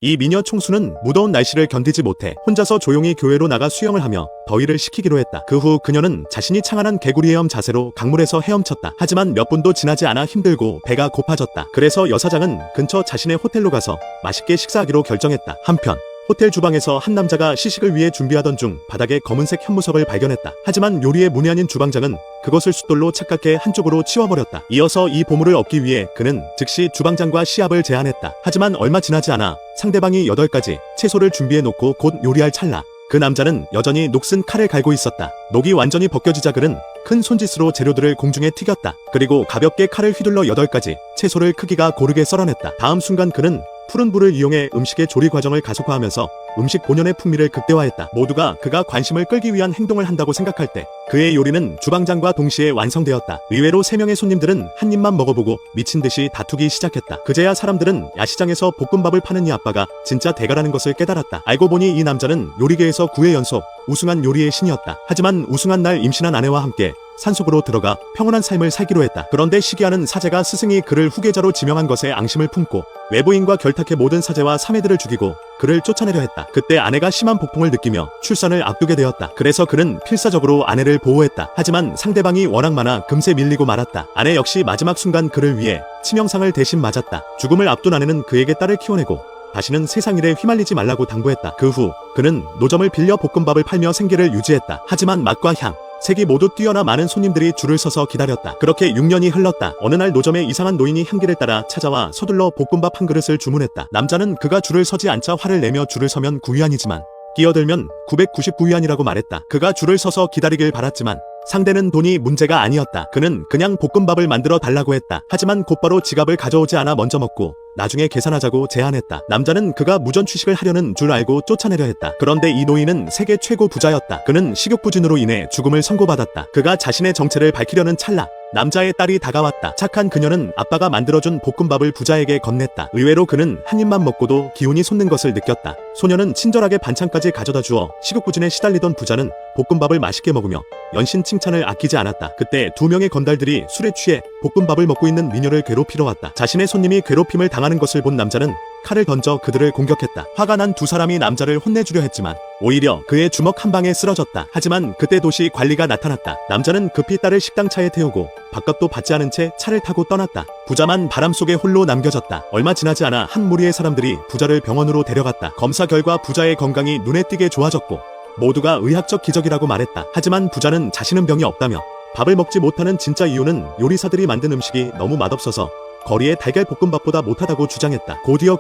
이 미녀 총수는 무더운 날씨를 견디지 못해 혼자서 조용히 교회로 나가 수영을 하며 더위를 식히기로 했다. 그 후 그녀는 자신이 창안한 개구리 헤엄 자세로 강물에서 헤엄쳤다. 하지만 몇 분도 지나지 않아 힘들고 배가 고파졌다. 그래서 여사장은 근처 자신의 호텔로 가서 맛있게 식사하기로 결정했다. 한편 호텔 주방에서 한 남자가 시식을 위해 준비하던 중 바닥에 검은색 현무석을 발견했다. 하지만 요리의 문이 아닌 주방장은 그것을 숫돌로 착각해 한쪽으로 치워버렸다. 이어서 이 보물을 얻기 위해 그는 즉시 주방장과 시합을 제안했다. 하지만 얼마 지나지 않아 상대방이 8가지 채소를 준비해놓고 곧 요리할 찰나 그 남자는 여전히 녹슨 칼을 갈고 있었다. 녹이 완전히 벗겨지자 그는 큰 손짓으로 재료들을 공중에 튀겼다. 그리고 가볍게 칼을 휘둘러 8가지 채소를 크기가 고르게 썰어냈다. 다음 순간 그는 푸른 불을 이용해 음식의 조리 과정을 가속화하면서 음식 본연의 풍미를 극대화했다. 모두가 그가 관심을 끌기 위한 행동을 한다고 생각할 때 그의 요리는 주방장과 동시에 완성되었다. 의외로 3명의 손님들은 한 입만 먹어보고 미친 듯이 다투기 시작했다. 그제야 사람들은 야시장에서 볶음밥을 파는 이 아빠가 진짜 대가라는 것을 깨달았다. 알고 보니 이 남자는 요리계에서 9회 연속 우승한 요리의 신이었다. 하지만 우승한 날 임신한 아내와 함께 산속으로 들어가 평온한 삶을 살기로 했다. 그런데 시기하는 사제가 스승이 그를 후계자로 지명한 것에 앙심을 품고 외부인과 결탁해 모든 사제와 사매들을 죽이고 그를 쫓아내려 했다. 그때 아내가 심한 복통을 느끼며 출산을 앞두게 되었다. 그래서 그는 필사적으로 아내를 보호했다. 하지만 상대방이 워낙 많아 금세 밀리고 말았다. 아내 역시 마지막 순간 그를 위해 치명상을 대신 맞았다. 죽음을 앞둔 아내는 그에게 딸을 키워내고 다시는 세상 일에 휘말리지 말라고 당부했다. 그 후 그는 노점을 빌려 볶음밥을 팔며 생계를 유지했다. 하지만 맛과 향, 색이 모두 뛰어나 많은 손님들이 줄을 서서 기다렸다. 그렇게 6년이 흘렀다. 어느 날 노점에 이상한 노인이 향기를 따라 찾아와 서둘러 볶음밥 한 그릇을 주문했다. 남자는 그가 줄을 서지 않자 화를 내며 줄을 서면 9위안이지만 끼어들면 999위안이라고 말했다. 그가 줄을 서서 기다리길 바랐지만 상대는 돈이 문제가 아니었다. 그는 그냥 볶음밥을 만들어 달라고 했다. 하지만 곧바로 지갑을 가져오지 않아 먼저 먹고 나중에 계산하자고 제안했다. 남자는 그가 무전 취식을 하려는 줄 알고 쫓아내려 했다. 그런데 이 노인은 세계 최고 부자였다. 그는 식욕부진으로 인해 죽음을 선고받았다. 그가 자신의 정체를 밝히려는 찰나 남자의 딸이 다가왔다. 착한 그녀는 아빠가 만들어준 볶음밥을 부자에게 건넸다. 의외로 그는 한 입만 먹고도 기운이 솟는 것을 느꼈다. 소녀는 친절하게 반찬까지 가져다 주어 식욕부진에 시달리던 부자는 볶음밥을 맛있게 먹으며 연신 칭찬을 아끼지 않았다. 그때 2명의 건달들이 술에 취해 볶음밥을 먹고 있는 미녀를 괴롭히러 왔다. 자신의 손님이 괴롭힘을 당하는 것을 본 남자는 칼을 던져 그들을 공격했다. 화가 난 2사람이 남자를 혼내주려 했지만 오히려 그의 주먹 한 방에 쓰러졌다. 하지만 그때 도시 관리가 나타났다. 남자는 급히 딸을 식당 차에 태우고 밥값도 받지 않은 채 차를 타고 떠났다. 부자만 바람 속에 홀로 남겨졌다. 얼마 지나지 않아 한 무리의 사람들이 부자를 병원으로 데려갔다. 검사 결과 부자의 건강이 눈에 띄게 좋아졌고 모두가 의학적 기적이라고 말했다. 하지만 부자는 자신은 병이 없다며 밥을 먹지 못하는 진짜 이유는 요리사들이 만든 음식이 너무 맛없어서 거리의 달걀 볶음밥보다 못하다고 주장했다. 곧이어